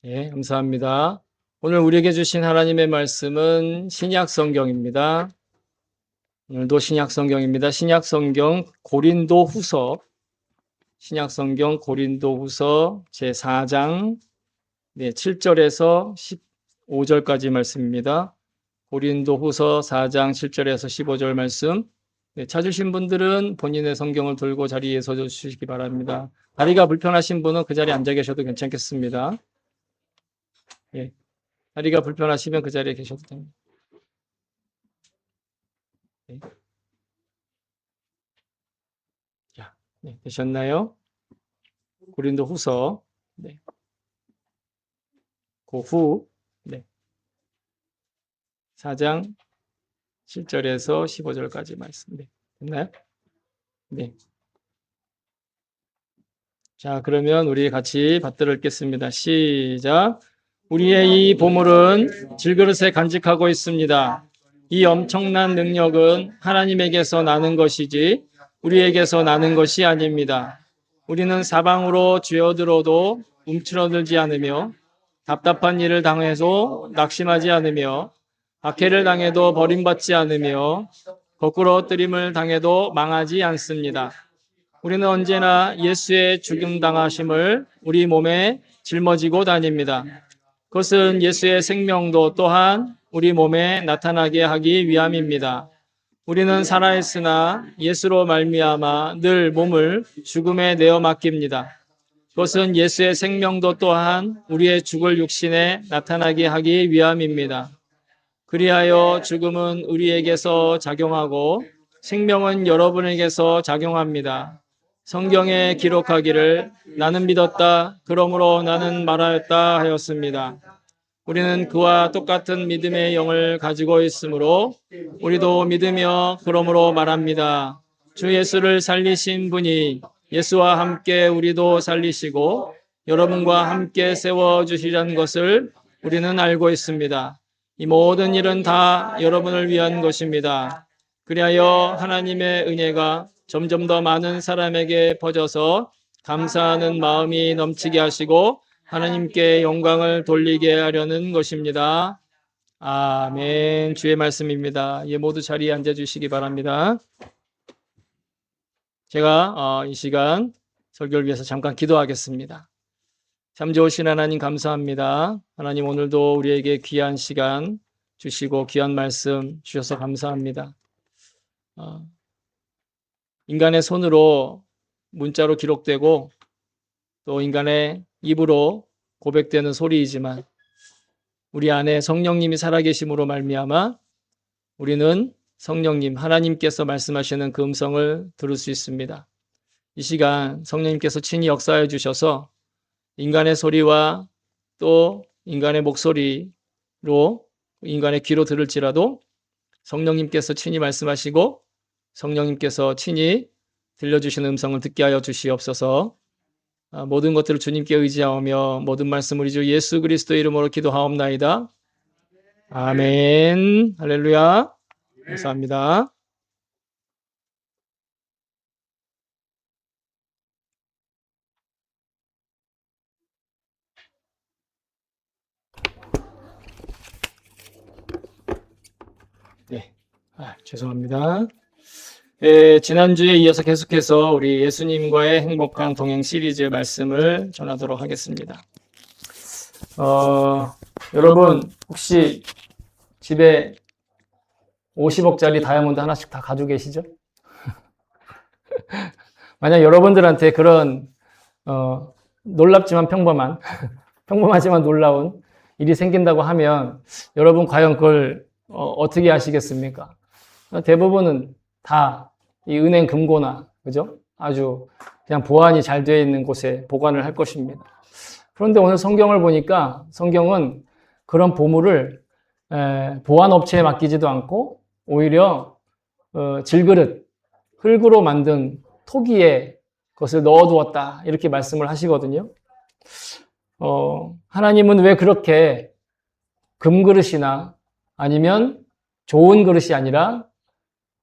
예, 감사합니다. 오늘 우리에게 주신 하나님의 말씀은 신약 성경입니다. 오늘도 신약 성경입니다. 신약 성경 고린도 후서, 신약 성경 고린도 후서 제4장 7절에서 15절까지 말씀입니다. 고린도 후서 4장 7절에서 15절 말씀. 찾으신 분들은 본인의 성경을 들고 자리에 서 주시기 바랍니다. 다리가 불편하신 분은 그 자리에 앉아 계셔도 괜찮겠습니다. 예, 다리가 불편하시면 그 자리에 계셔도 됩니다. 네. 자, 되셨나요? 고린도 후서, 그 후, 4장 7절에서 15절까지 말씀. 됐나요? 네. 자, 그러면 우리 같이 받들어 읽겠습니다. 시작. 우리의 이 보물은 질그릇에 간직하고 있습니다. 이 엄청난 능력은 하나님에게서 나는 것이지 우리에게서 나는 것이 아닙니다. 우리는 사방으로 쥐어들어도 움츠러들지 않으며 답답한 일을 당해도 낙심하지 않으며 박해를 당해도 버림받지 않으며 거꾸로 뜨림을 당해도 망하지 않습니다. 우리는 언제나 예수의 죽임당하심을 우리 몸에 짊어지고 다닙니다. 그것은 예수의 생명도 또한 우리 몸에 나타나게 하기 위함입니다. 우리는 살아있으나 예수로 말미암아 늘 몸을 죽음에 내어 맡깁니다. 그것은 예수의 생명도 또한 우리의 죽을 육신에 나타나게 하기 위함입니다. 그리하여 죽음은 우리에게서 작용하고 생명은 여러분에게서 작용합니다. 성경에 기록하기를 나는 믿었다, 그러므로 나는 말하였다 하였습니다. 우리는 그와 똑같은 믿음의 영을 가지고 있으므로 우리도 믿으며 그러므로 말합니다. 주 예수를 살리신 분이 예수와 함께 우리도 살리시고 여러분과 함께 세워주시라는 것을 우리는 알고 있습니다. 이 모든 일은 다 여러분을 위한 것입니다. 그리하여 하나님의 은혜가 점점 더 많은 사람에게 퍼져서 감사하는 마음이 넘치게 하시고 하나님께 영광을 돌리게 하려는 것입니다. 아멘. 주의 말씀입니다. 예, 모두 자리에 앉아주시기 바랍니다. 제가 이 시간 설교를 위해서 잠깐 기도하겠습니다. 참 좋으신 하나님 감사합니다. 하나님 오늘도 우리에게 귀한 시간 주시고 귀한 말씀 주셔서 감사합니다. 인간의 손으로 문자로 기록되고 또 인간의 입으로 고백되는 소리이지만 우리 안에 성령님이 살아계심으로 말미암아 우리는 성령님 하나님께서 말씀하시는 그 음성을 들을 수 있습니다. 이 시간 성령님께서 친히 역사해 주셔서 인간의 소리와 또 인간의 목소리로 인간의 귀로 들을지라도 성령님께서 친히 말씀하시고 성령님께서 친히 들려주시는 음성을 듣게 하여 주시옵소서. 모든 것들을 주님께 의지하며 모든 말씀 우리 주 예수 그리스도의 이름으로 기도하옵나이다. 아멘. 할렐루야. 감사합니다. 네. 죄송합니다. 지난주에 이어서 계속해서 우리 예수님과의 행복한 동행 시리즈 말씀을 전하도록 하겠습니다. 여러분 혹시 집에 50억짜리 다이아몬드 하나씩 다 가지고 계시죠? 만약 여러분들한테 그런 놀랍지만 평범하지만 놀라운 일이 생긴다고 하면 여러분 과연 그걸 어떻게 하시겠습니까? 대부분은 다 이 은행 금고나 그죠? 아주 그냥 보안이 잘 되어 있는 곳에 보관을 할 것입니다. 그런데 오늘 성경을 보니까 성경은 그런 보물을 보안업체에 맡기지도 않고 오히려 질그릇, 흙으로 만든 토기에 그것을 넣어두었다 이렇게 말씀을 하시거든요. 하나님은 왜 그렇게 금그릇이나 아니면 좋은 그릇이 아니라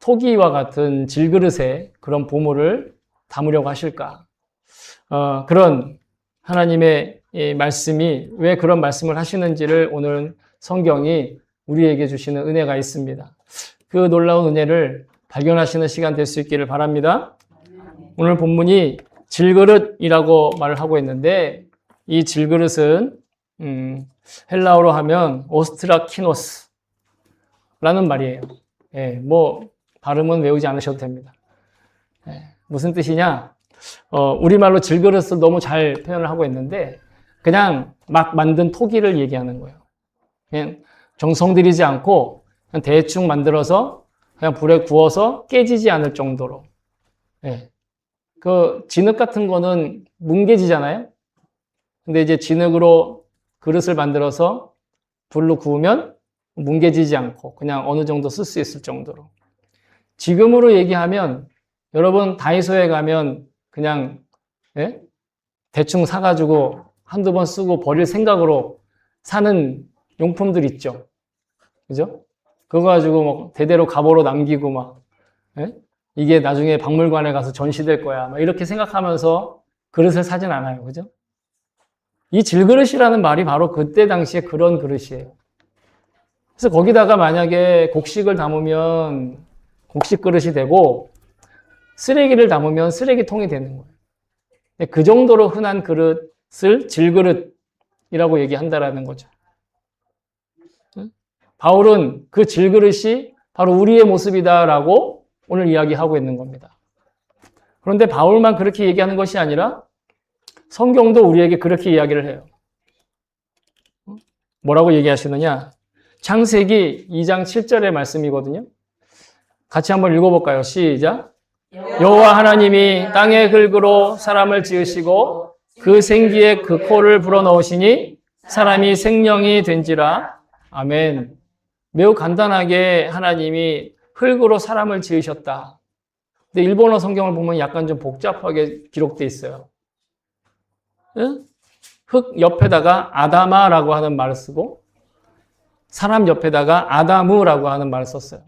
토기와 같은 질그릇에 그런 보물을 담으려고 하실까? 그런 하나님의 이 말씀이 왜 그런 말씀을 하시는지를 오늘 성경이 우리에게 주시는 은혜가 있습니다. 그 놀라운 은혜를 발견하시는 시간 될 수 있기를 바랍니다. 오늘 본문이 질그릇이라고 말을 하고 있는데 이 질그릇은 헬라어로 하면 오스트라키노스라는 말이에요. 예, 뭐 발음은 외우지 않으셔도 됩니다. 예, 무슨 뜻이냐? 우리말로 질그릇을 너무 잘 표현을 하고 있는데 그냥 막 만든 토기를 얘기하는 거예요. 그냥 정성 들이지 않고 그냥 대충 만들어서 그냥 불에 구워서 깨지지 않을 정도로. 예. 그 진흙 같은 거는 뭉개지잖아요. 근데 이제 진흙으로 그릇을 만들어서 불로 구우면 뭉개지지 않고 그냥 어느 정도 쓸 수 있을 정도로. 지금으로 얘기하면 여러분 다이소에 가면 그냥 예? 대충 사가지고 한두 번 쓰고 버릴 생각으로 사는 용품들 있죠. 그죠? 그거 가지고 뭐 대대로 갑오로 남기고 막 예? 이게 나중에 박물관에 가서 전시될 거야. 막 이렇게 생각하면서 그릇을 사진 않아요. 그죠? 이 질그릇이라는 말이 바로 그때 당시에 그런 그릇이에요. 그래서 거기다가 만약에 곡식을 담으면 곡식 그릇이 되고 쓰레기를 담으면 쓰레기통이 되는 거예요. 그 정도로 흔한 그릇을 질그릇이라고 얘기한다라는 거죠. 바울은 그 질그릇이 바로 우리의 모습이다라고 오늘 이야기하고 있는 겁니다. 그런데 바울만 그렇게 얘기하는 것이 아니라 성경도 우리에게 그렇게 이야기를 해요. 뭐라고 얘기하시느냐? 창세기 2장 7절의 말씀이거든요. 같이 한번 읽어볼까요? 시작. 여호와 하나님이 땅의 흙으로 사람을 지으시고 그 생기에 그 코를 불어넣으시니 사람이 생명이 된지라. 아멘. 매우 간단하게 하나님이 흙으로 사람을 지으셨다. 근데 일본어 성경을 보면 약간 좀 복잡하게 기록되어 있어요. 흙 옆에다가 아다마라고 하는 말을 쓰고 사람 옆에다가 아다무라고 하는 말을 썼어요.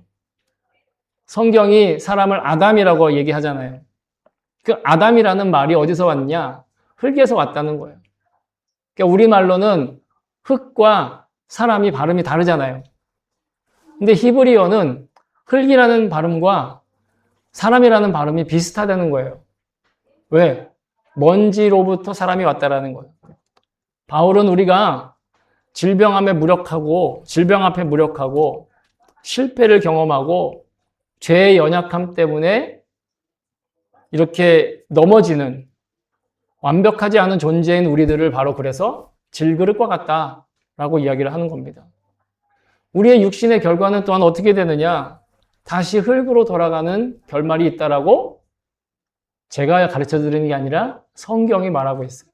성경이 사람을 아담이라고 얘기하잖아요. 그 아담이라는 말이 어디서 왔냐? 흙에서 왔다는 거예요. 그러니까 우리말로는 흙과 사람이 발음이 다르잖아요. 근데 히브리어는 흙이라는 발음과 사람이라는 발음이 비슷하다는 거예요. 왜? 먼지로부터 사람이 왔다라는 거예요. 바울은 우리가 질병 앞에 무력하고 실패를 경험하고 죄의 연약함 때문에 이렇게 넘어지는 완벽하지 않은 존재인 우리들을 바로 그래서 질그릇과 같다라고 이야기를 하는 겁니다. 우리의 육신의 결과는 또한 어떻게 되느냐? 다시 흙으로 돌아가는 결말이 있다라고 제가 가르쳐 드리는 게 아니라 성경이 말하고 있어요.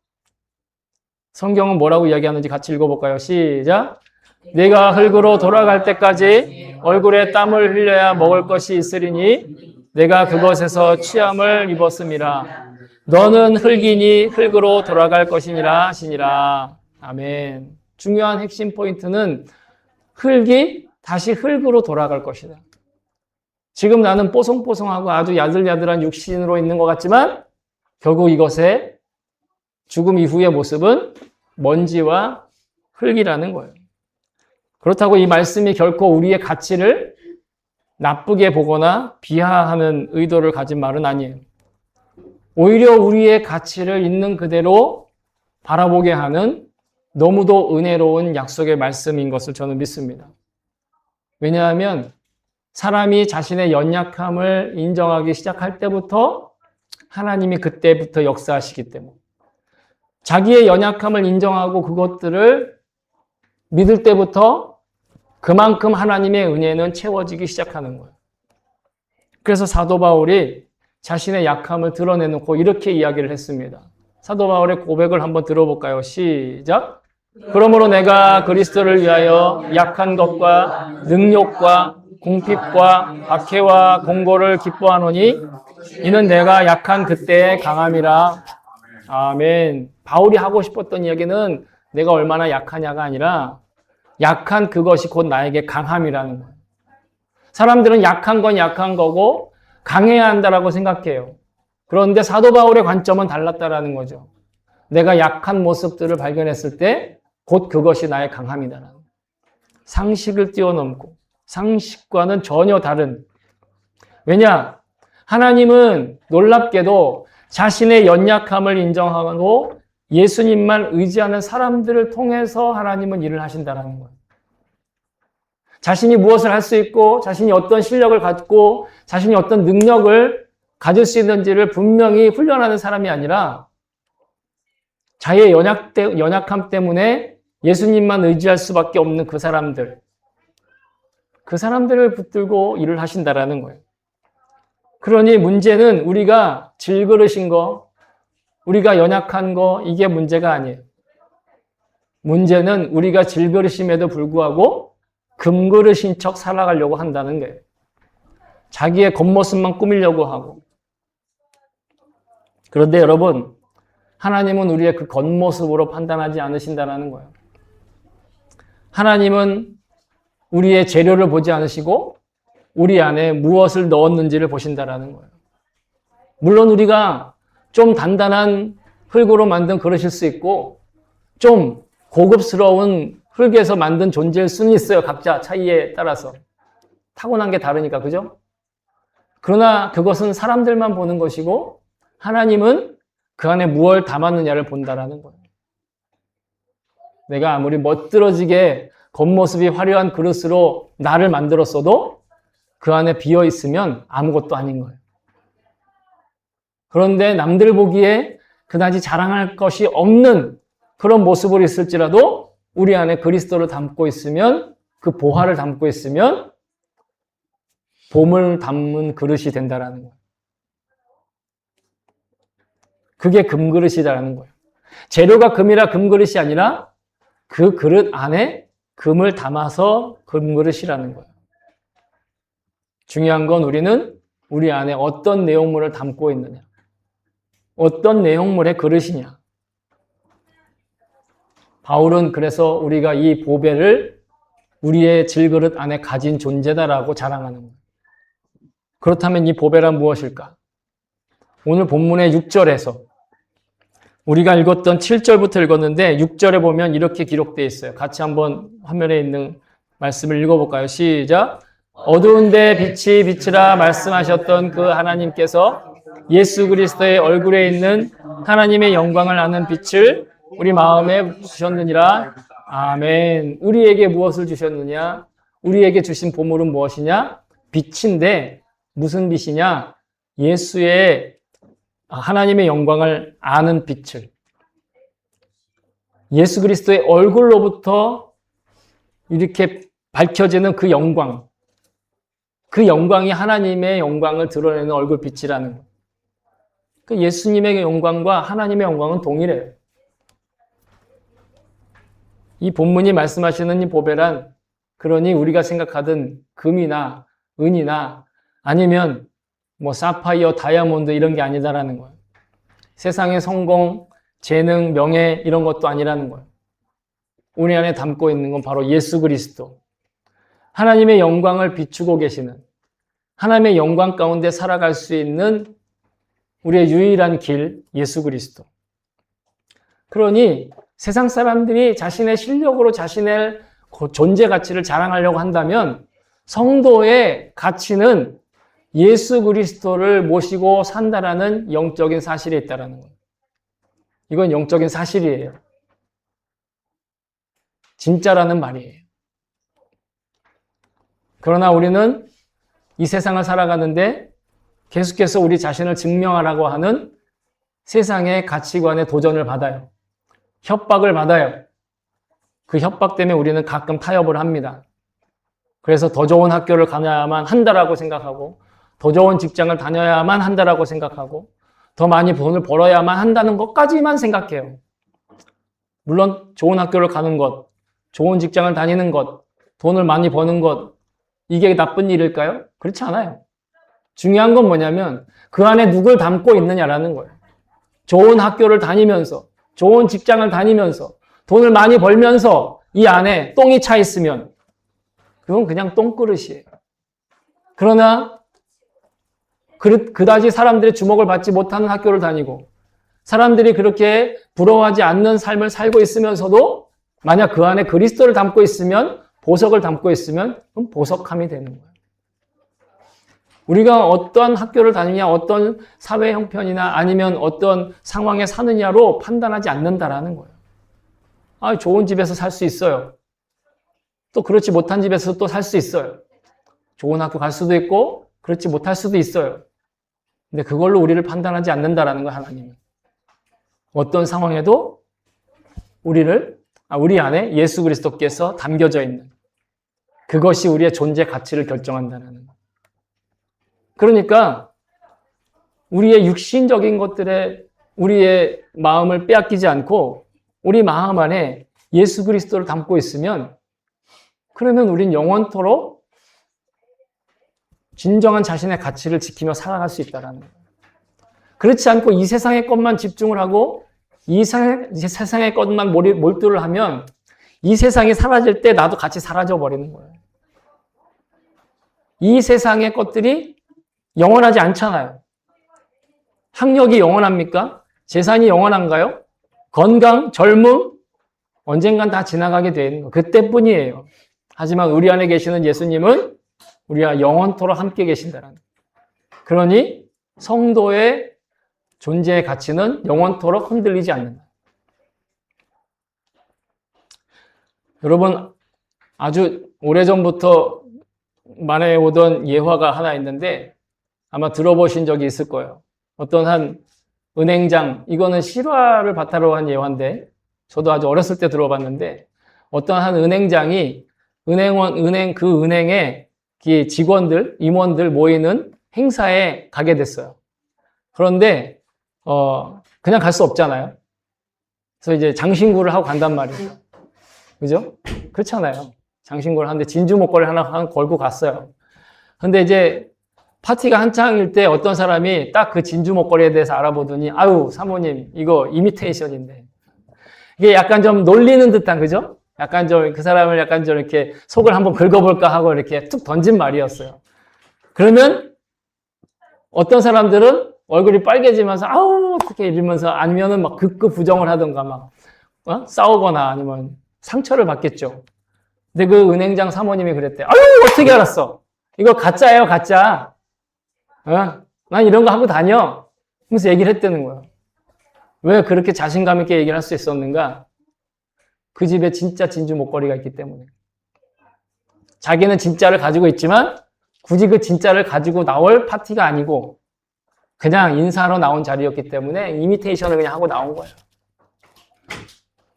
성경은 뭐라고 이야기하는지 같이 읽어볼까요? 시작. 내가 흙으로 돌아갈 때까지 얼굴에 땀을 흘려야 먹을 것이 있으리니 내가 그것에서 취함을 입었음이라. 너는 흙이니 흙으로 돌아갈 것이니라 하시니라. 아멘. 중요한 핵심 포인트는 흙이 다시 흙으로 돌아갈 것이다. 지금 나는 뽀송뽀송하고 아주 야들야들한 육신으로 있는 것 같지만 결국 이것의 죽음 이후의 모습은 먼지와 흙이라는 거예요. 그렇다고 이 말씀이 결코 우리의 가치를 나쁘게 보거나 비하하는 의도를 가진 말은 아니에요. 오히려 우리의 가치를 있는 그대로 바라보게 하는 너무도 은혜로운 약속의 말씀인 것을 저는 믿습니다. 왜냐하면 사람이 자신의 연약함을 인정하기 시작할 때부터 하나님이 그때부터 역사하시기 때문에 자기의 연약함을 인정하고 그것들을 믿을 때부터 그만큼 하나님의 은혜는 채워지기 시작하는 거예요. 그래서 사도 바울이 자신의 약함을 드러내놓고 이렇게 이야기를 했습니다. 사도 바울의 고백을 한번 들어볼까요? 시작. 그러므로 내가 그리스도를 위하여 약한 것과 능욕과 궁핍과 박해와 공고를 기뻐하노니 이는 내가 약한 그때의 강함이라. 아멘. 바울이 하고 싶었던 이야기는 내가 얼마나 약하냐가 아니라 약한 그것이 곧 나에게 강함이라는 거예요. 사람들은 약한 건 약한 거고 강해야 한다라고 생각해요. 그런데 사도 바울의 관점은 달랐다라는 거죠. 내가 약한 모습들을 발견했을 때 곧 그것이 나의 강함이다. 상식을 뛰어넘고 상식과는 전혀 다른. 왜냐? 하나님은 놀랍게도 자신의 연약함을 인정하고 예수님만 의지하는 사람들을 통해서 하나님은 일을 하신다는 거예요. 자신이 무엇을 할 수 있고 자신이 어떤 실력을 갖고 자신이 어떤 능력을 가질 수 있는지를 분명히 훈련하는 사람이 아니라 자기의 연약함 때문에 예수님만 의지할 수밖에 없는 그 사람들을 붙들고 일을 하신다라는 거예요. 그러니 문제는 우리가 질그릇인 거, 우리가 연약한 거, 이게 문제가 아니에요. 문제는 우리가 질그릇임에도 불구하고 금그릇인 척 살아가려고 한다는 거예요. 자기의 겉모습만 꾸미려고 하고. 그런데 여러분, 하나님은 우리의 그 겉모습으로 판단하지 않으신다는 거예요. 하나님은 우리의 재료를 보지 않으시고 우리 안에 무엇을 넣었는지를 보신다는 거예요. 물론 우리가 좀 단단한 흙으로 만든 그릇일 수 있고 좀 고급스러운 흙에서 만든 존재일 수는 있어요. 각자 차이에 따라서. 타고난 게 다르니까, 그죠? 그러나 그것은 사람들만 보는 것이고 하나님은 그 안에 무엇을 담았느냐를 본다라는 거예요. 내가 아무리 멋들어지게 겉모습이 화려한 그릇으로 나를 만들었어도 그 안에 비어 있으면 아무것도 아닌 거예요. 그런데 남들 보기에 그다지 자랑할 것이 없는 그런 모습으로 있을지라도 우리 안에 그리스도를 담고 있으면, 그 보화를 담고 있으면 봄을 담은 그릇이 된다라는 거예요. 그게 금그릇이다라는 거예요. 재료가 금이라 금그릇이 아니라 그 그릇 안에 금을 담아서 금그릇이라는 거예요. 중요한 건 우리는 우리 안에 어떤 내용물을 담고 있느냐, 어떤 내용물의 그릇이냐. 바울은 그래서 우리가 이 보배를 우리의 질그릇 안에 가진 존재다라고 자랑하는 거예요. 그렇다면 이 보배란 무엇일까? 오늘 본문의 6절에서 우리가 읽었던 7절부터 읽었는데 6절에 보면 이렇게 기록되어 있어요. 같이 한번 화면에 있는 말씀을 읽어볼까요? 시작. 어두운데 빛이 비치라 말씀하셨던 그 하나님께서 예수 그리스도의 얼굴에 있는 하나님의 영광을 아는 빛을 우리 마음에 주셨느니라. 아멘. 우리에게 무엇을 주셨느냐? 우리에게 주신 보물은 무엇이냐? 빛인데 무슨 빛이냐? 예수의 하나님의 영광을 아는 빛을, 예수 그리스도의 얼굴로부터 이렇게 밝혀지는 그 영광, 그 영광이 하나님의 영광을 드러내는 얼굴빛이라는 거예요. 그 예수님의 영광과 하나님의 영광은 동일해요. 이 본문이 말씀하시는 이 보배란, 그러니 우리가 생각하던 금이나 은이나 아니면 뭐 사파이어, 다이아몬드 이런 게 아니다라는 거예요. 세상의 성공, 재능, 명예 이런 것도 아니라는 거예요. 우리 안에 담고 있는 건 바로 예수 그리스도. 하나님의 영광을 비추고 계시는, 하나님의 영광 가운데 살아갈 수 있는 우리의 유일한 길, 예수 그리스도. 그러니 세상 사람들이 자신의 실력으로 자신의 존재 가치를 자랑하려고 한다면 성도의 가치는 예수 그리스도를 모시고 산다라는 영적인 사실이 있다는 거예요. 이건 영적인 사실이에요. 진짜라는 말이에요. 그러나 우리는 이 세상을 살아가는데 계속해서 우리 자신을 증명하라고 하는 세상의 가치관에 도전을 받아요. 협박을 받아요. 그 협박 때문에 우리는 가끔 타협을 합니다. 그래서 더 좋은 학교를 가야만 한다라고 생각하고, 더 좋은 직장을 다녀야만 한다라고 생각하고, 더 많이 돈을 벌어야만 한다는 것까지만 생각해요. 물론 좋은 학교를 가는 것, 좋은 직장을 다니는 것, 돈을 많이 버는 것, 이게 나쁜 일일까요? 그렇지 않아요. 중요한 건 뭐냐면 그 안에 누굴 담고 있느냐라는 거예요. 좋은 학교를 다니면서, 좋은 직장을 다니면서, 돈을 많이 벌면서 이 안에 똥이 차 있으면 그건 그냥 똥그릇이에요. 그러나 그다지 사람들의 주목을 받지 못하는 학교를 다니고 사람들이 그렇게 부러워하지 않는 삶을 살고 있으면서도 만약 그 안에 그리스도를 담고 있으면, 보석을 담고 있으면 그럼 보석함이 되는 거예요. 우리가 어떤 학교를 다니냐, 어떤 사회 형편이나 아니면 어떤 상황에 사느냐로 판단하지 않는다라는 거예요. 아, 좋은 집에서 살 수 있어요. 또 그렇지 못한 집에서 또 살 수 있어요. 좋은 학교 갈 수도 있고 그렇지 못할 수도 있어요. 근데 그걸로 우리를 판단하지 않는다라는 거예요, 하나님은. 어떤 상황에도 우리 안에 예수 그리스도께서 담겨져 있는 그것이 우리의 존재 가치를 결정한다는 거예요. 그러니까 우리의 육신적인 것들에 우리의 마음을 빼앗기지 않고 우리 마음 안에 예수 그리스도를 담고 있으면 그러면 우린 영원토록 진정한 자신의 가치를 지키며 살아갈 수 있다는 거예요. 그렇지 않고 이 세상의 것만 집중을 하고 이 세상의 것만 몰두를 하면 이 세상이 사라질 때 나도 같이 사라져 버리는 거예요. 이 세상의 것들이 영원하지 않잖아요. 학력이 영원합니까? 재산이 영원한가요? 건강, 젊음, 언젠간 다 지나가게 되는 거. 그때뿐이에요. 하지만 우리 안에 계시는 예수님은 우리와 영원토록 함께 계신다는. 그러니 성도의 존재의 가치는 영원토록 흔들리지 않는다. 여러분, 아주 오래전부터 말해오던 예화가 하나 있는데 아마 들어보신 적이 있을 거예요. 어떤 한 은행장, 이거는 실화를 바탕으로 한 예화인데 저도 아주 어렸을 때 들어봤는데 어떤 한 은행장이 그 은행의 직원들, 임원들 모이는 행사에 가게 됐어요. 그런데 그냥 갈 수 없잖아요. 그래서 이제 장신구를 하고 간단 말이에요. 그죠? 그렇잖아요. 장신구를 하는데 진주 목걸이 하나 걸고 갔어요. 근데 이제 파티가 한창일 때 어떤 사람이 딱 그 진주 목걸이에 대해서 알아보더니 아유 사모님 이거 이미테이션인데 이게 약간 좀 놀리는 듯한, 그죠? 약간 좀 그 사람을 약간 좀 이렇게 속을 한번 긁어볼까 하고 이렇게 툭 던진 말이었어요. 그러면 어떤 사람들은 얼굴이 빨개지면서 아우 그렇게 이러면서 아니면은 막 극구 부정을 하던가 막 싸우거나 아니면 상처를 받겠죠. 근데 그 은행장 사모님이 그랬대. 아유 어떻게 알았어? 이거 가짜예요, 가짜. 난 이런 거 하고 다녀. 하면서 얘기를 했다는 거예요. 왜 그렇게 자신감 있게 얘기를 할 수 있었는가? 그 집에 진짜 진주 목걸이가 있기 때문에. 자기는 진짜를 가지고 있지만 굳이 그 진짜를 가지고 나올 파티가 아니고 그냥 인사하러 나온 자리였기 때문에 이미테이션을 그냥 하고 나온 거예요.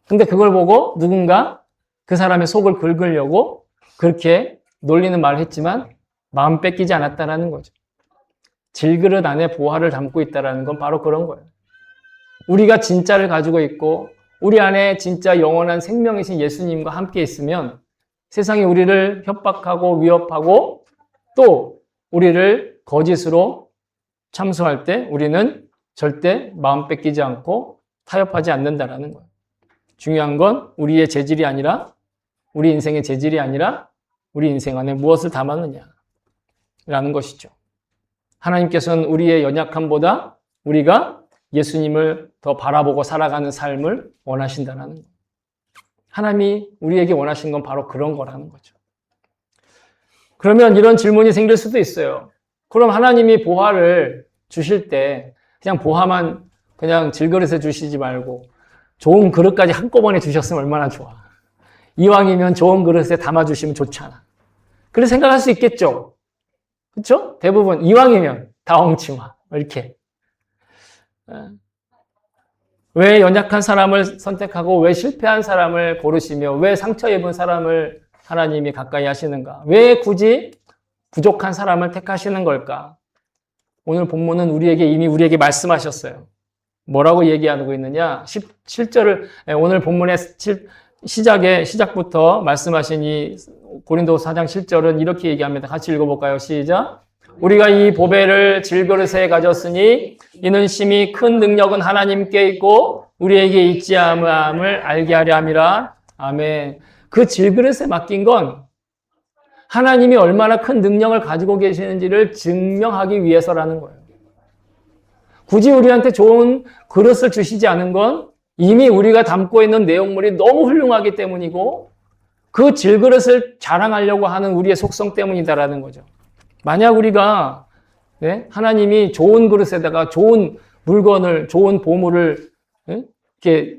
근데 그걸 보고 누군가 그 사람의 속을 긁으려고 그렇게 놀리는 말을 했지만 마음 뺏기지 않았다라는 거죠. 질그릇 안에 보화를 담고 있다는 건 바로 그런 거예요. 우리가 진짜를 가지고 있고 우리 안에 진짜 영원한 생명이신 예수님과 함께 있으면 세상이 우리를 협박하고 위협하고 또 우리를 거짓으로 참수할 때 우리는 절대 마음 뺏기지 않고 타협하지 않는다라는 거예요. 중요한 건 우리의 재질이 아니라 우리 인생의 재질이 아니라 우리 인생 안에 무엇을 담았느냐라는 것이죠. 하나님께서는 우리의 연약함보다 우리가 예수님을 더 바라보고 살아가는 삶을 원하신다는 거예요. 하나님이 우리에게 원하신 건 바로 그런 거라는 거죠. 그러면 이런 질문이 생길 수도 있어요. 그럼 하나님이 보화를 주실 때 그냥 보화만 그냥 질그릇에 주시지 말고 좋은 그릇까지 한꺼번에 주셨으면 얼마나 좋아. 이왕이면 좋은 그릇에 담아주시면 좋잖아. 그렇게 생각할 수 있겠죠. 그렇죠? 대부분 이왕이면 다홍치마 이렇게. 왜 연약한 사람을 선택하고 왜 실패한 사람을 고르시며 왜 상처 입은 사람을 하나님이 가까이 하시는가? 왜 굳이 부족한 사람을 택하시는 걸까? 오늘 본문은 우리에게 말씀하셨어요. 뭐라고 얘기하고 있느냐? 7절을 오늘 본문의 시작부터 말씀하신 이 고린도서 4장 7절은 이렇게 얘기합니다. 같이 읽어볼까요? 시작. 우리가 이 보배를 질그릇에 가졌으니 이는 심히 큰 능력은 하나님께 있고 우리에게 있지 아니함을 알게 하려 함이라. 아멘. 그 질그릇에 맡긴 건 하나님이 얼마나 큰 능력을 가지고 계시는지를 증명하기 위해서라는 거예요. 굳이 우리한테 좋은 그릇을 주시지 않은 건 이미 우리가 담고 있는 내용물이 너무 훌륭하기 때문이고 그 질그릇을 자랑하려고 하는 우리의 속성 때문이다라는 거죠. 만약 우리가 하나님이 좋은 그릇에다가 좋은 물건을, 좋은 보물을 이렇게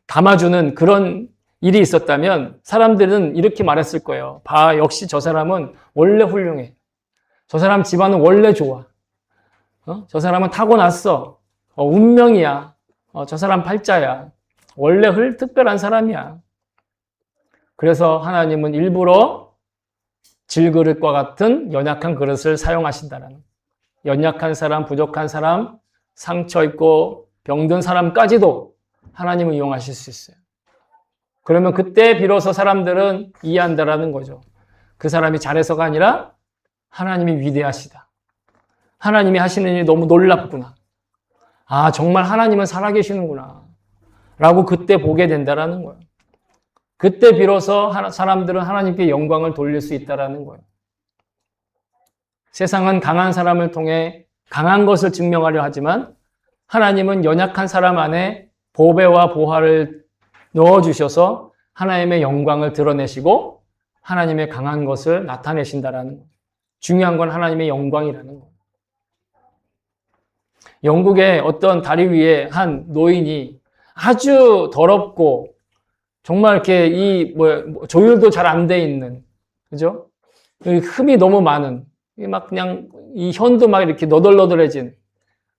담아주는 그런 일이 있었다면 사람들은 이렇게 말했을 거예요. 봐, 역시 저 사람은 원래 훌륭해. 저 사람 집안은 원래 좋아. 저 사람은 타고났어. 운명이야. 저 사람 팔자야. 원래 특별한 사람이야. 그래서 하나님은 일부러 질그릇과 같은 연약한 그릇을 사용하신다는, 연약한 사람, 부족한 사람, 상처 있고 병든 사람까지도 하나님을 이용하실 수 있어요. 그러면 그때 비로소 사람들은 이해한다라는 거죠. 그 사람이 잘해서가 아니라 하나님이 위대하시다. 하나님이 하시는 일이 너무 놀랍구나. 아, 정말 하나님은 살아계시는구나. 라고 그때 보게 된다라는 거예요. 그때 비로소 사람들은 하나님께 영광을 돌릴 수 있다라는 거예요. 세상은 강한 사람을 통해 강한 것을 증명하려 하지만 하나님은 연약한 사람 안에 보배와 보화를 넣어주셔서 하나님의 영광을 드러내시고 하나님의 강한 것을 나타내신다라는 거예요. 중요한 건 하나님의 영광이라는 거예요. 영국의 어떤 다리 위에 한 노인이 아주 더럽고 정말 이렇게 조율도 잘 안 돼 있는, 그죠? 흠이 너무 많은, 막 그냥 이 현도 막 이렇게 너덜너덜해진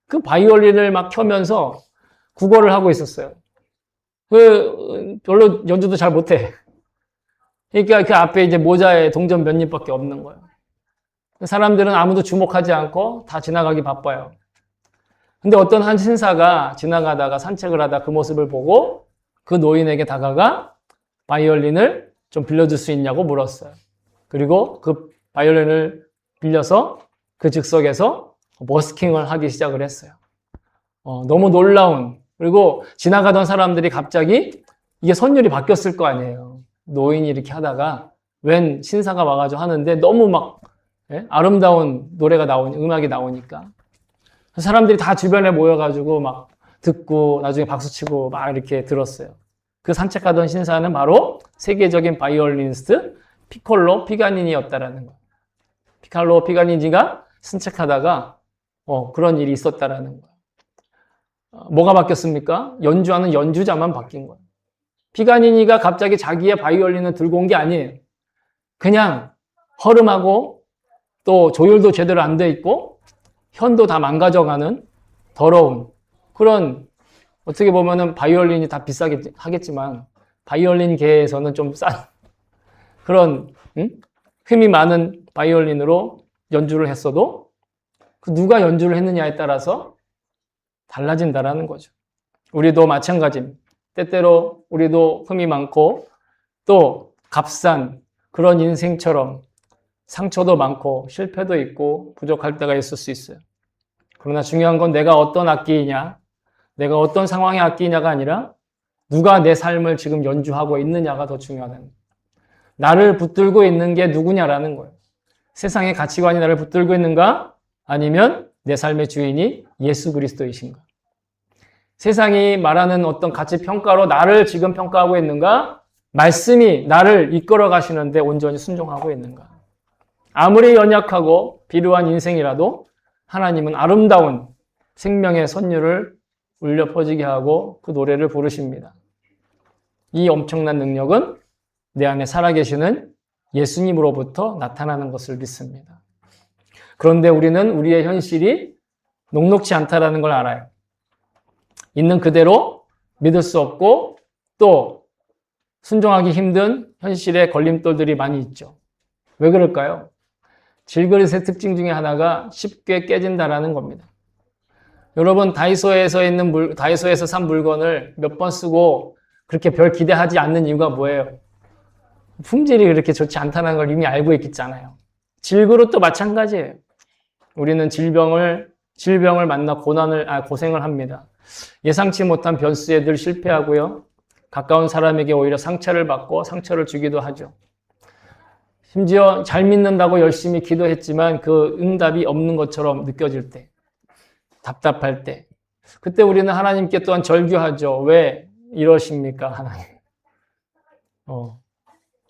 그 바이올린을 막 켜면서 국어를 하고 있었어요. 별로 연주도 잘 못해. 그러니까 그 앞에 이제 모자에 동전 몇 입밖에 없는 거예요. 사람들은 아무도 주목하지 않고 다 지나가기 바빠요. 근데 어떤 한 신사가 지나가다가 산책을 하다 그 모습을 보고 그 노인에게 다가가 바이올린을 좀 빌려줄 수 있냐고 물었어요. 그리고 그 바이올린을 빌려서 그 즉석에서 버스킹을 하기 시작을 했어요. 너무 놀라운, 그리고 지나가던 사람들이 갑자기 이게 선율이 바뀌었을 거 아니에요. 노인이 이렇게 하다가 웬 신사가 와가지고 하는데 너무 막 아름다운 노래가 음악이 나오니까 사람들이 다 주변에 모여가지고 막 듣고 나중에 박수치고 막 이렇게 들었어요. 그 산책하던 신사는 바로 세계적인 바이올리니스트 피콜로 피가니니였다라는 거예요. 피콜로 피가니니가 산책하다가 그런 일이 있었다라는 거예요. 뭐가 바뀌었습니까? 연주하는 연주자만 바뀐 거예요. 피가니니가 갑자기 자기의 바이올린을 들고 온 게 아니에요. 그냥 허름하고 또 조율도 제대로 안 돼 있고 현도 다 망가져가는 더러운 그런, 어떻게 보면은 바이올린이 다 비싸게 하겠지만 바이올린계에서는 좀 싼 그런 흠이 많은 바이올린으로 연주를 했어도 그 누가 연주를 했느냐에 따라서 달라진다라는 거죠. 우리도 마찬가지입니다. 때때로 우리도 흠이 많고 또 값싼 그런 인생처럼 상처도 많고 실패도 있고 부족할 때가 있을 수 있어요. 그러나 중요한 건 내가 어떤 악기이냐, 내가 어떤 상황의 악기이냐가 아니라 누가 내 삶을 지금 연주하고 있느냐가 더 중요하다는, 나를 붙들고 있는 게 누구냐라는 거예요. 세상의 가치관이 나를 붙들고 있는가? 아니면 내 삶의 주인이 예수 그리스도이신가? 세상이 말하는 어떤 가치 평가로 나를 지금 평가하고 있는가? 말씀이 나를 이끌어 가시는데 온전히 순종하고 있는가? 아무리 연약하고 비루한 인생이라도 하나님은 아름다운 생명의 선율을 울려 퍼지게 하고 그 노래를 부르십니다. 이 엄청난 능력은 내 안에 살아계시는 예수님으로부터 나타나는 것을 믿습니다. 그런데 우리는 우리의 현실이 녹록지 않다라는 걸 알아요. 있는 그대로 믿을 수 없고 또 순종하기 힘든 현실의 걸림돌들이 많이 있죠. 왜 그럴까요? 질그릇의 특징 중에 하나가 쉽게 깨진다라는 겁니다. 여러분, 다이소에서 산 물건을 몇 번 쓰고 그렇게 별 기대하지 않는 이유가 뭐예요? 품질이 그렇게 좋지 않다는 걸 이미 알고 있겠잖아요. 질그릇도 마찬가지예요. 우리는 질병을 만나 고생을 합니다. 예상치 못한 변수에 늘 실패하고요. 가까운 사람에게 오히려 상처를 받고 상처를 주기도 하죠. 심지어 잘 믿는다고 열심히 기도했지만 그 응답이 없는 것처럼 느껴질 때, 답답할 때. 그때 우리는 하나님께 또한 절규하죠. 왜 이러십니까, 하나님?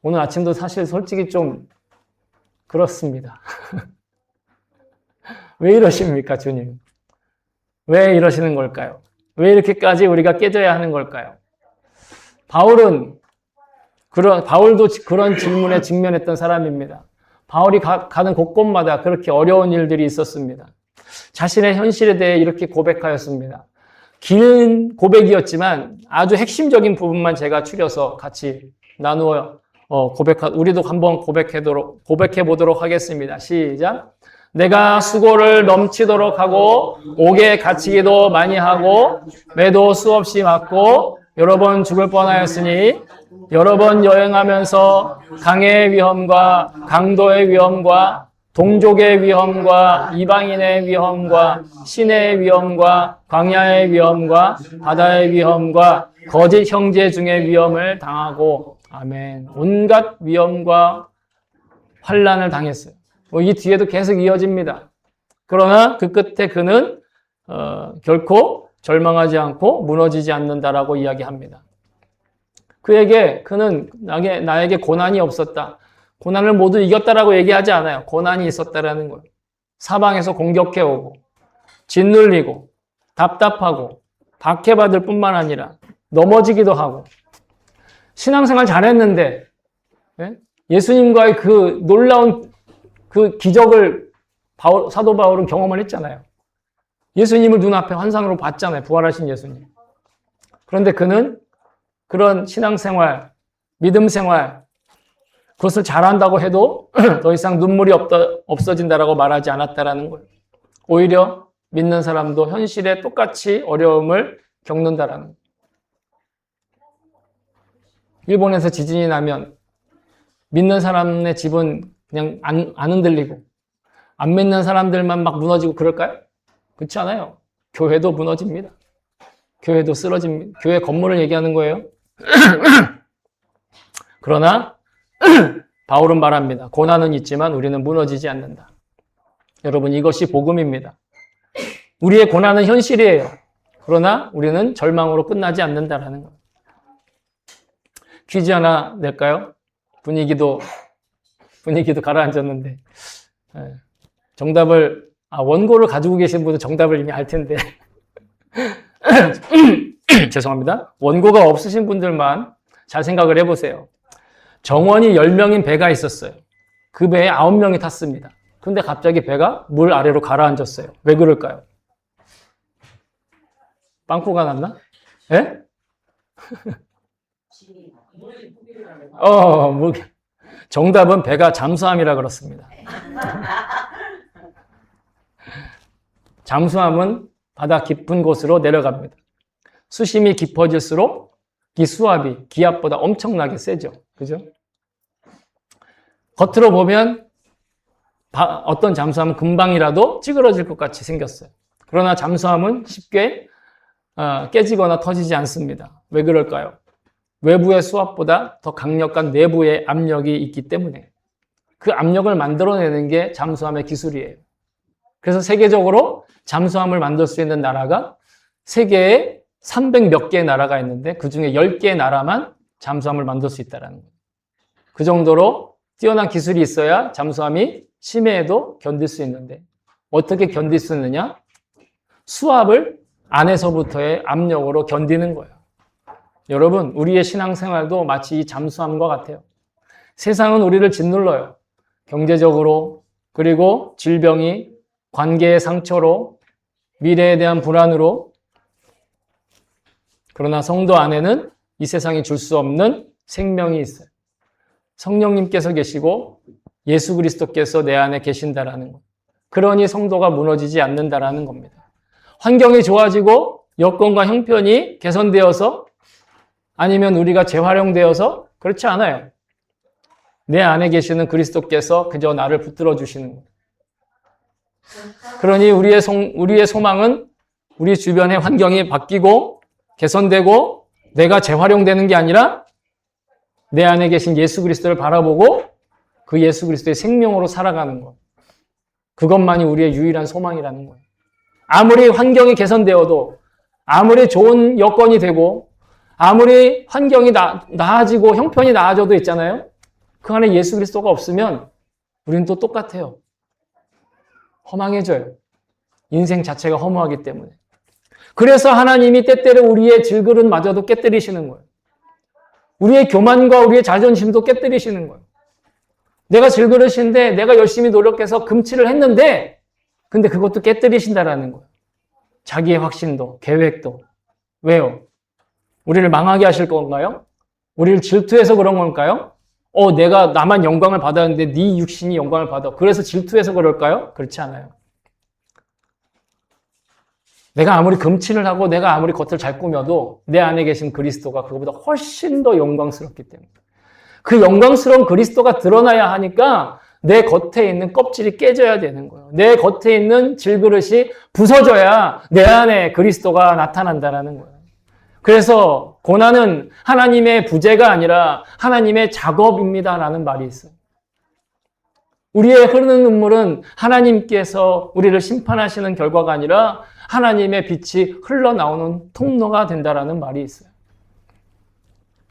오늘 아침도 사실 솔직히 좀 그렇습니다. 왜 이러십니까, 주님? 왜 이러시는 걸까요? 왜 이렇게까지 우리가 깨져야 하는 걸까요? 바울도 그런 질문에 직면했던 사람입니다. 바울이 가는 곳곳마다 그렇게 어려운 일들이 있었습니다. 자신의 현실에 대해 이렇게 고백하였습니다. 긴 고백이었지만 아주 핵심적인 부분만 제가 추려서 같이 나누어 우리도 한번 고백해 보도록 하겠습니다. 시작. 내가 수고를 넘치도록 하고 옥에 갇히기도 많이 하고 매도 수없이 맞고 여러 번 죽을 뻔하였으니 여러 번 여행하면서 강의 위험과 강도의 위험과 동족의 위험과 이방인의 위험과 신의 위험과 광야의 위험과 바다의 위험과 거짓 형제 중의 위험을 당하고 아멘. 온갖 위험과 환난을 당했어요. 이 뒤에도 계속 이어집니다. 그러나 그 끝에 그는 결코 절망하지 않고 무너지지 않는다라고 이야기합니다. 그는 나에게 고난이 없었다. 고난을 모두 이겼다라고 얘기하지 않아요. 고난이 있었다라는 거예요. 사방에서 공격해오고 짓눌리고 답답하고 박해받을 뿐만 아니라 넘어지기도 하고 신앙생활 잘했는데 예수님과의 그 놀라운 그 기적을 사도 바울은 경험을 했잖아요. 예수님을 눈앞에 환상으로 봤잖아요. 부활하신 예수님. 그런데 그는 그런 신앙생활, 믿음생활, 그것을 잘한다고 해도 더 이상 눈물이 없어진다라고 말하지 않았다라는 거예요. 오히려 믿는 사람도 현실에 똑같이 어려움을 겪는다라는 거예요. 일본에서 지진이 나면 믿는 사람의 집은 그냥 안 흔들리고 안 믿는 사람들만 막 무너지고 그럴까요? 그렇지 않아요. 교회도 무너집니다. 교회도 쓰러집니다. 교회 건물을 얘기하는 거예요. 그러나 바울은 말합니다. 고난은 있지만 우리는 무너지지 않는다. 여러분, 이것이 복음입니다. 우리의 고난은 현실이에요. 그러나 우리는 절망으로 끝나지 않는다라는 거예요. 퀴즈 하나 낼까요? 분위기도 가라앉았는데 정답을 원고를 가지고 계신 분은 정답을 이미 알 텐데 죄송합니다. 원고가 없으신 분들만 잘 생각을 해보세요. 정원이 10명인 배가 있었어요. 그 배에 9명이 탔습니다. 근데 갑자기 배가 물 아래로 가라앉았어요. 왜 그럴까요? 빵꾸가 났나? 예? 정답은 배가 잠수함이라 그렇습니다. 잠수함은 바다 깊은 곳으로 내려갑니다. 수심이 깊어질수록 이 수압이 기압보다 엄청나게 세죠. 그죠? 겉으로 보면 어떤 잠수함은 금방이라도 찌그러질 것 같이 생겼어요. 그러나 잠수함은 쉽게 깨지거나 터지지 않습니다. 왜 그럴까요? 외부의 수압보다 더 강력한 내부의 압력이 있기 때문에 그 압력을 만들어내는 게 잠수함의 기술이에요. 그래서 세계적으로 잠수함을 만들 수 있는 나라가 세계에 300 몇 개의 나라가 있는데 그 중에 10개의 나라만 잠수함을 만들 수 있다는 거예요. 그 정도로 뛰어난 기술이 있어야 잠수함이 심해에도 견딜 수 있는데 어떻게 견딜 수 있느냐? 수압을 안에서부터의 압력으로 견디는 거예요. 여러분, 우리의 신앙생활도 마치 이 잠수함과 같아요. 세상은 우리를 짓눌러요. 경제적으로, 그리고 질병이, 관계의 상처로, 미래에 대한 불안으로. 그러나 성도 안에는 이 세상이 줄 수 없는 생명이 있어요. 성령님께서 계시고 예수 그리스도께서 내 안에 계신다라는 것. 그러니 성도가 무너지지 않는다라는 겁니다. 환경이 좋아지고 여건과 형편이 개선되어서 아니면 우리가 재활용되어서 그렇지 않아요. 내 안에 계시는 그리스도께서 그저 나를 붙들어 주시는 거예요. 그러니 우리의 소망은 우리 주변의 환경이 바뀌고 개선되고 내가 재활용되는 게 아니라 내 안에 계신 예수 그리스도를 바라보고 그 예수 그리스도의 생명으로 살아가는 것. 그것만이 우리의 유일한 소망이라는 거예요. 아무리 환경이 개선되어도, 아무리 좋은 여건이 되고, 아무리 환경이 나아지고 형편이 나아져도 있잖아요. 그 안에 예수 그리스도가 없으면 우리는 또 똑같아요. 허망해져요. 인생 자체가 허무하기 때문에. 그래서 하나님이 때때로 우리의 질그릇마저도 깨뜨리시는 거예요. 우리의 교만과 우리의 자존심도 깨뜨리시는 거예요. 내가 질그릇인데 내가 열심히 노력해서 금치를 했는데 근데 그것도 깨뜨리신다라는 거예요. 자기의 확신도 계획도. 왜요? 우리를 망하게 하실 건가요? 우리를 질투해서 그런 걸까요? 내가 나만 영광을 받았는데 네 육신이 영광을 받아. 그래서 질투해서 그럴까요? 그렇지 않아요. 내가 아무리 금치를 하고 내가 아무리 겉을 잘 꾸며도 내 안에 계신 그리스도가 그거보다 훨씬 더 영광스럽기 때문에 그 영광스러운 그리스도가 드러나야 하니까 내 겉에 있는 껍질이 깨져야 되는 거예요. 내 겉에 있는 질그릇이 부서져야 내 안에 그리스도가 나타난다는 거예요. 그래서 고난은 하나님의 부재가 아니라 하나님의 작업입니다라는 말이 있어요. 우리의 흐르는 눈물은 하나님께서 우리를 심판하시는 결과가 아니라 하나님의 빛이 흘러나오는 통로가 된다라는 말이 있어요.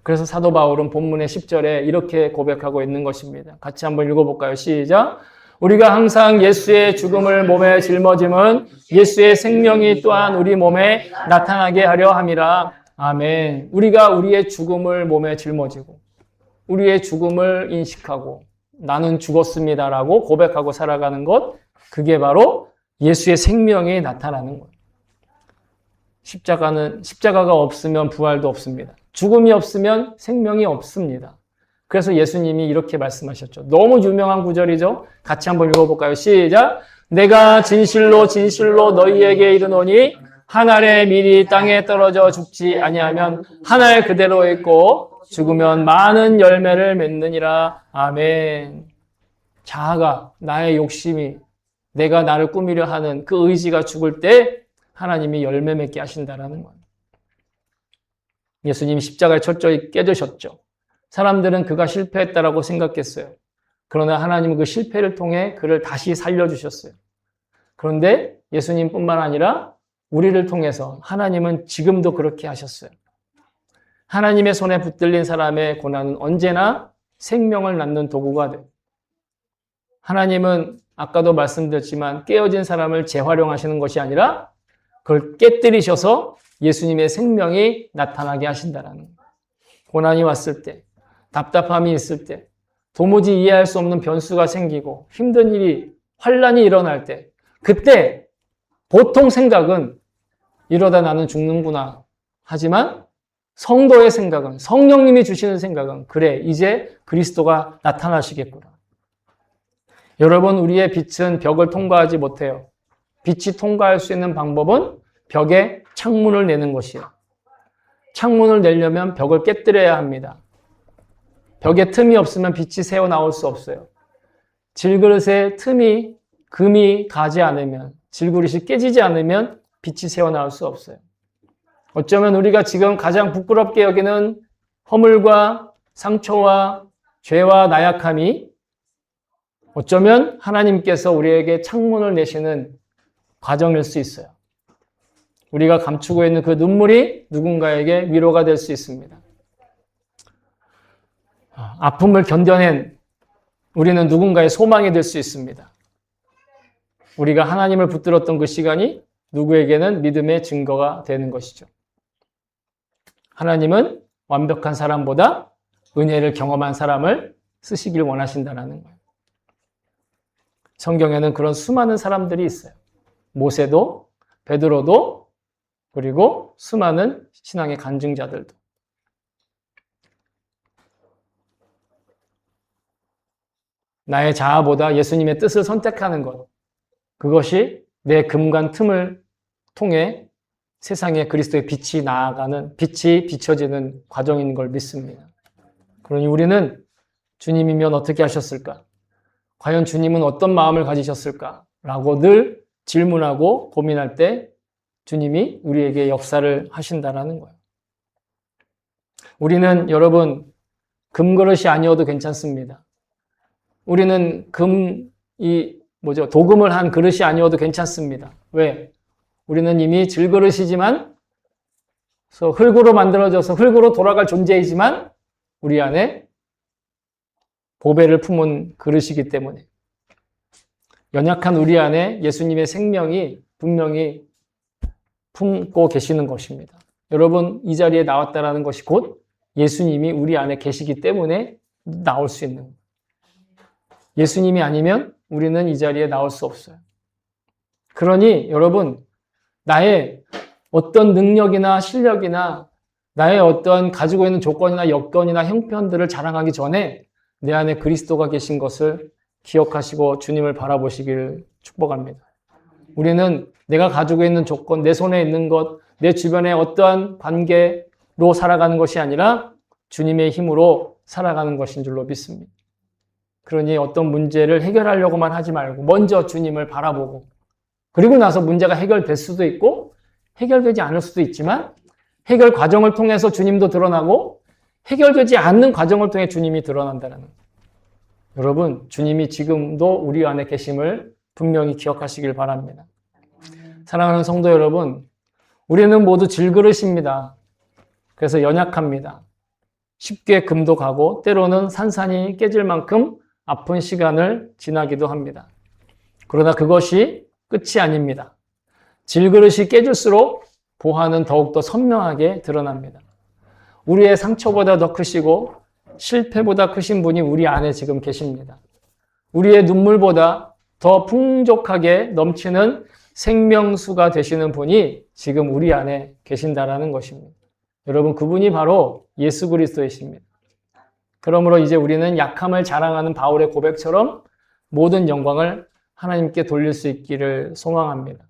그래서 사도 바울은 본문의 10절에 이렇게 고백하고 있는 것입니다. 같이 한번 읽어볼까요? 시작. 우리가 항상 예수의 죽음을 몸에 짊어짐은 예수의 생명이 또한 우리 몸에 나타나게 하려 함이라. 아멘. 우리가 우리의 죽음을 몸에 짊어지고 우리의 죽음을 인식하고 나는 죽었습니다라고 고백하고 살아가는 것, 그게 바로 예수의 생명이 나타나는 거예요. 십자가가 없으면 부활도 없습니다. 죽음이 없으면 생명이 없습니다. 그래서 예수님이 이렇게 말씀하셨죠. 너무 유명한 구절이죠. 같이 한번 읽어볼까요? 시작. 내가 진실로 진실로 너희에게 이르노니 한 알에 밀이 땅에 떨어져 죽지 아니하면 한 알 그대로 있고 죽으면 많은 열매를 맺느니라. 아멘. 자아가, 나의 욕심이, 내가 나를 꾸미려 하는 그 의지가 죽을 때 하나님이 열매 맺게 하신다라는 거예요. 예수님이 십자가에 철저히 깨지셨죠. 사람들은 그가 실패했다라고 생각했어요. 그러나 하나님은 그 실패를 통해 그를 다시 살려주셨어요. 그런데 예수님뿐만 아니라 우리를 통해서 하나님은 지금도 그렇게 하셨어요. 하나님의 손에 붙들린 사람의 고난은 언제나 생명을 낳는 도구가 돼요. 하나님은 아까도 말씀드렸지만 깨어진 사람을 재활용하시는 것이 아니라 그걸 깨뜨리셔서 예수님의 생명이 나타나게 하신다라는 거예요. 고난이 왔을 때, 답답함이 있을 때, 도무지 이해할 수 없는 변수가 생기고 힘든 일이, 환난이 일어날 때, 그때 보통 생각은 이러다 나는 죽는구나. 하지만 성도의 생각은, 성령님이 주시는 생각은 그래, 이제 그리스도가 나타나시겠구나. 여러분, 우리의 빛은 벽을 통과하지 못해요. 빛이 통과할 수 있는 방법은 벽에 창문을 내는 것이에요. 창문을 내려면 벽을 깨뜨려야 합니다. 벽에 틈이 없으면 빛이 새어나올 수 없어요. 질그릇에 금이 가지 않으면, 질그릇이 깨지지 않으면 빛이 새어나올 수 없어요. 어쩌면 우리가 지금 가장 부끄럽게 여기는 허물과 상처와 죄와 나약함이 어쩌면 하나님께서 우리에게 창문을 내시는 과정일 수 있어요. 우리가 감추고 있는 그 눈물이 누군가에게 위로가 될 수 있습니다. 아픔을 견뎌낸 우리는 누군가의 소망이 될 수 있습니다. 우리가 하나님을 붙들었던 그 시간이 누구에게는 믿음의 증거가 되는 것이죠. 하나님은 완벽한 사람보다 은혜를 경험한 사람을 쓰시길 원하신다는 거예요. 성경에는 그런 수많은 사람들이 있어요. 모세도, 베드로도, 그리고 수많은 신앙의 간증자들도. 나의 자아보다 예수님의 뜻을 선택하는 것, 그것이 내 금간 틈을 통해 세상에 그리스도의 빛이 나아가는, 빛이 비춰지는 과정인 걸 믿습니다. 그러니 우리는 주님이면 어떻게 하셨을까? 과연 주님은 어떤 마음을 가지셨을까? 라고 늘 질문하고 고민할 때 주님이 우리에게 역사를 하신다라는 거예요. 우리는 여러분, 금그릇이 아니어도 괜찮습니다. 우리는 도금을 한 그릇이 아니어도 괜찮습니다. 왜? 우리는 이미 질그릇이지만 그래서 흙으로 만들어져서 흙으로 돌아갈 존재이지만 우리 안에 보배를 품은 그릇이기 때문에 연약한 우리 안에 예수님의 생명이 분명히 품고 계시는 것입니다. 여러분, 이 자리에 나왔다라는 것이 곧 예수님이 우리 안에 계시기 때문에 나올 수 있는 거예요. 예수님이 아니면 우리는 이 자리에 나올 수 없어요. 그러니 여러분, 나의 어떤 능력이나 실력이나 나의 어떤 가지고 있는 조건이나 여건이나 형편들을 자랑하기 전에 내 안에 그리스도가 계신 것을 기억하시고 주님을 바라보시기를 축복합니다. 우리는 내가 가지고 있는 조건, 내 손에 있는 것, 내 주변의 어떠한 관계로 살아가는 것이 아니라 주님의 힘으로 살아가는 것인 줄로 믿습니다. 그러니 어떤 문제를 해결하려고만 하지 말고 먼저 주님을 바라보고 그리고 나서 문제가 해결될 수도 있고 해결되지 않을 수도 있지만 해결 과정을 통해서 주님도 드러나고 해결되지 않는 과정을 통해 주님이 드러난다는 거예요. 여러분, 주님이 지금도 우리 안에 계심을 분명히 기억하시길 바랍니다. 사랑하는 성도 여러분, 우리는 모두 질그릇입니다. 그래서 연약합니다. 쉽게 금도 가고 때로는 산산이 깨질 만큼 아픈 시간을 지나기도 합니다. 그러나 그것이 끝이 아닙니다. 질그릇이 깨질수록 보화는 더욱더 선명하게 드러납니다. 우리의 상처보다 더 크시고 실패보다 크신 분이 우리 안에 지금 계십니다. 우리의 눈물보다 더 풍족하게 넘치는 생명수가 되시는 분이 지금 우리 안에 계신다라는 것입니다. 여러분, 그분이 바로 예수 그리스도이십니다. 그러므로 이제 우리는 약함을 자랑하는 바울의 고백처럼 모든 영광을 하나님께 돌릴 수 있기를 소망합니다.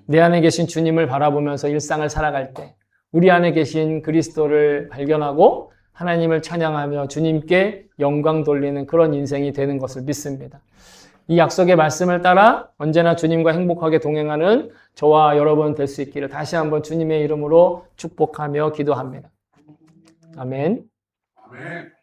내 안에 계신 주님을 바라보면서 일상을 살아갈 때 우리 안에 계신 그리스도를 발견하고 하나님을 찬양하며 주님께 영광 돌리는 그런 인생이 되는 것을 믿습니다. 이 약속의 말씀을 따라 언제나 주님과 행복하게 동행하는 저와 여러분 될 수 있기를 다시 한번 주님의 이름으로 축복하며 기도합니다. 아멘. 아멘.